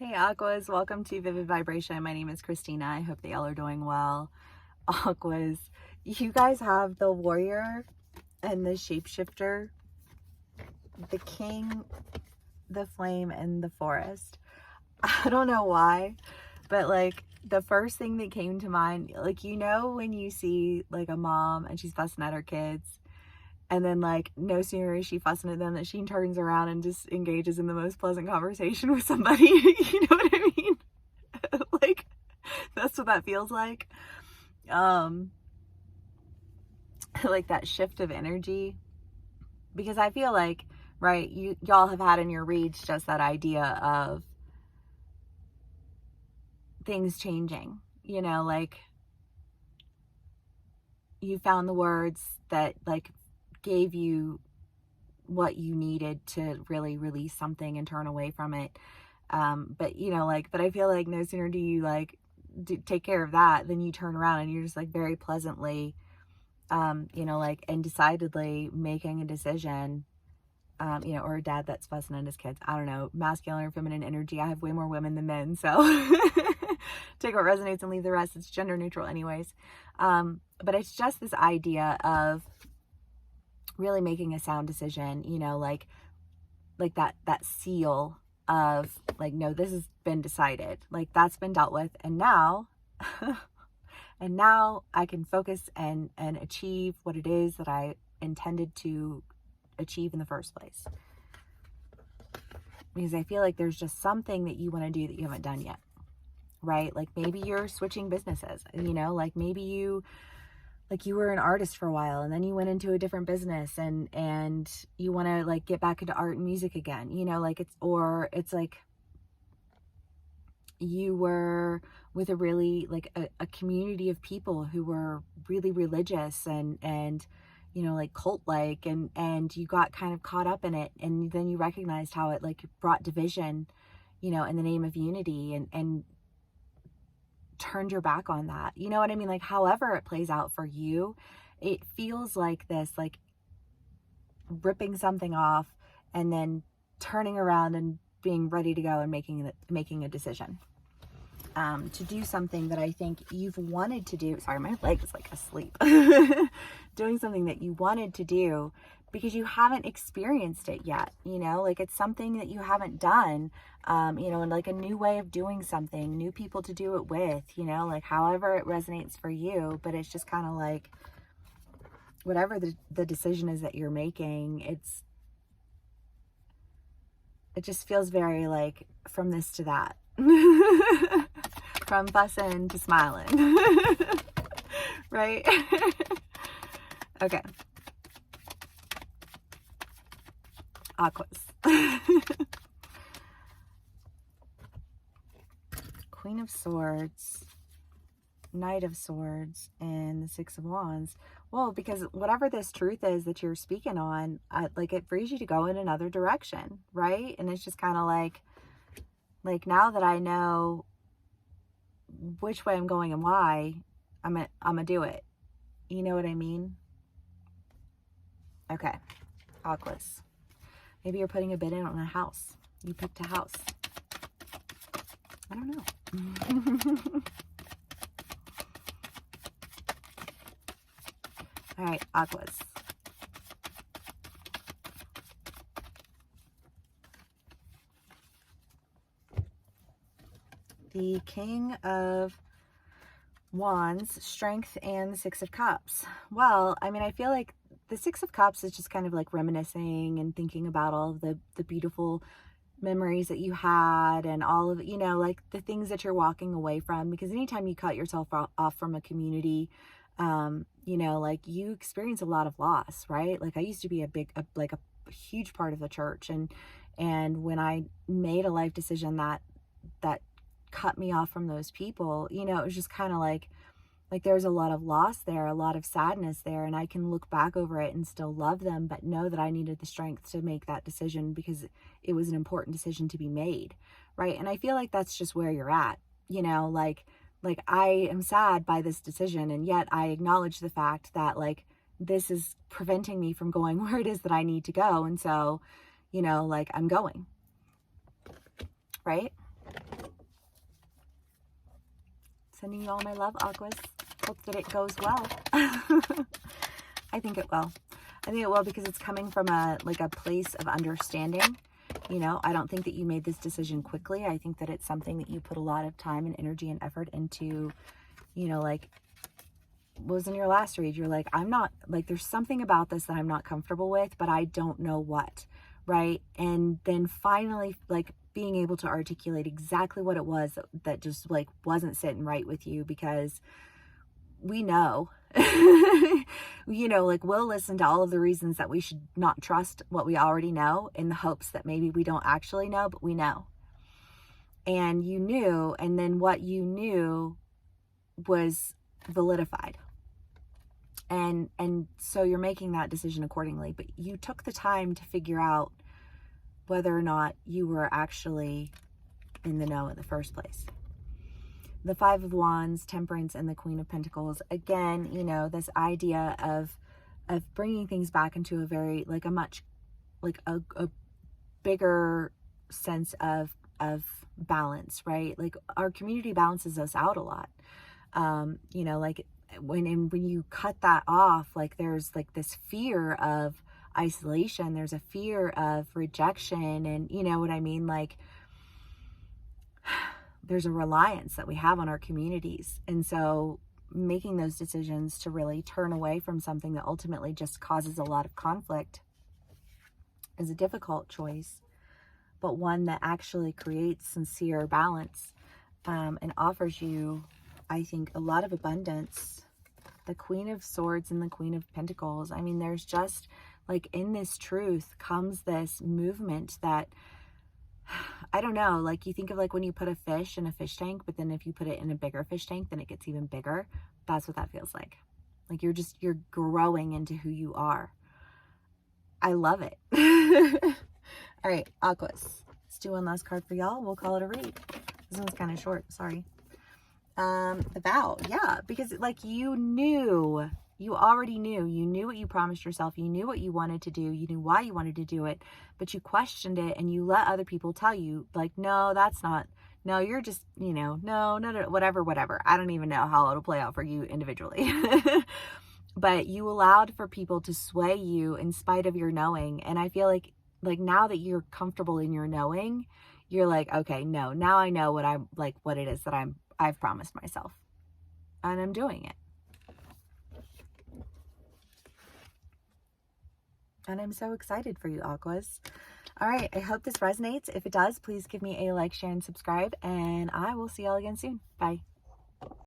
Hey Aquas, welcome to Vivid Vibration. My name is Christina. I hope that y'all are doing well. Aquas, you guys have the warrior and the shapeshifter, the king, the flame, and the forest. I don't know why, but like the first thing that came to mind, like when you see like a mom and she's fussing at her kids, and then like no sooner is she fussing at them that she turns around and just engages in the most pleasant conversation with somebody. You know what I mean? Like that's what that feels like. Um like that shift of energy, because I feel like, right, y'all have had in your reads just that idea of things changing, like you found the words that like gave you what you needed to really release something and turn away from it. But I feel like no sooner do you take care of that, then you turn around and you're just like very pleasantly, and decidedly making a decision, or a dad that's fussing at his kids. I don't know, masculine or feminine energy. I have way more women than men, so take what resonates and leave the rest. It's gender neutral anyways. But it's just this idea of really making a sound decision, like that seal of like, no, this has been decided, like that's been dealt with, and now and now I can focus and achieve what it is that I intended to achieve in the first place. Because I feel like there's just something that you want to do that you haven't done yet, right? Like maybe you're switching businesses, like maybe you were an artist for a while and then you went into a different business and you want to like get back into art and music again, it's like you were with a really like a community of people who were really religious and like cult like, and you got kind of caught up in it, and then you recognized how it like brought division, in the name of unity, and turned your back on that. You know what I mean? Like however it plays out for you, it feels like this, like ripping something off and then turning around and being ready to go and making a decision to do something that I think you've wanted to do. Sorry, my leg is like asleep. Doing something that you wanted to do because you haven't experienced it yet, like it's something that you haven't done, and like a new way of doing something, new people to do it with, like however it resonates for you. But it's just kind of like whatever the decision is that you're making, it just feels very like from this to that. From fussing to smiling. Right? Okay. Aquas. Queen of Swords, Knight of Swords, and the Six of Wands. Well, because whatever this truth is that you're speaking on, like it frees you to go in another direction, right? And it's just kind of like now that I know which way I'm going and why, I'm gonna do it. You know what I mean? Okay, Aquas. Maybe you're putting a bid in on a house. You picked a house. I don't know. All right, Aquas. The King of Wands, Strength, and the Six of Cups. Well, I mean, I feel like the Six of Cups is just kind of like reminiscing and thinking about all of the beautiful memories that you had and all of, like the things that you're walking away from. Because anytime you cut yourself off from a community, like you experience a lot of loss, right? Like I used to be a huge part of the church. And when I made a life decision that cut me off from those people, it was just kind of like there's a lot of loss there, a lot of sadness there, and I can look back over it and still love them, but know that I needed the strength to make that decision because it was an important decision to be made, right? And I feel like that's just where you're at, like I am sad by this decision, and yet I acknowledge the fact that like this is preventing me from going where it is that I need to go, and so, I'm going, right? Sending you all my love, Aquas. Hope that it goes well. I think it will. I think it will because it's coming from a place of understanding. You know, I don't think that you made this decision quickly. I think that it's something that you put a lot of time and energy and effort into, you know, like, what was in your last read? You're like, I'm not, like, there's something about this that I'm not comfortable with, but I don't know what, right? And then finally, like, being able to articulate exactly what it was that just, like, wasn't sitting right with you, because we know, you know, like, we'll listen to all of the reasons that we should not trust what we already know in the hopes that maybe we don't actually know, but we know. And you knew, and then what you knew was validified. And so you're making that decision accordingly, but you took the time to figure out whether or not you were actually in the know in the first place. The Five of Wands, Temperance, and the Queen of Pentacles. Again, you know, this idea of bringing things back into a very, like, a much, like, a bigger sense of balance, right? Like, our community balances us out a lot. You know, like, when you cut that off, like, there's, like, this fear of isolation. There's a fear of rejection. And you know what I mean? Like, there's a reliance that we have on our communities. And so making those decisions to really turn away from something that ultimately just causes a lot of conflict is a difficult choice, but one that actually creates sincere balance, and offers you, I think, a lot of abundance. The Queen of Swords and the Queen of Pentacles. I mean, there's just, like, in this truth comes this movement that, I don't know, like, you think of, like, when you put a fish in a fish tank, but then if you put it in a bigger fish tank, then it gets even bigger. That's what that feels like. Like, you're growing into who you are. I love it. All right, Aquas. Let's do one last card for y'all. We'll call it a read. This one's kind of short. Sorry. The Vow. Yeah, because, like, you already knew what you promised yourself. You knew what you wanted to do. You knew why you wanted to do it, but you questioned it, and you let other people tell you, like, no, that's not, no, you're just, you know, no, whatever. I don't even know how it'll play out for you individually. But you allowed for people to sway you in spite of your knowing. And I feel like now that you're comfortable in your knowing, you're like, okay, no, now I know what it is that I've promised myself, and I'm doing it. And I'm so excited for you, Aquas. All right, I hope this resonates. If it does, please give me a like, share, and subscribe, and I will see y'all again soon. Bye.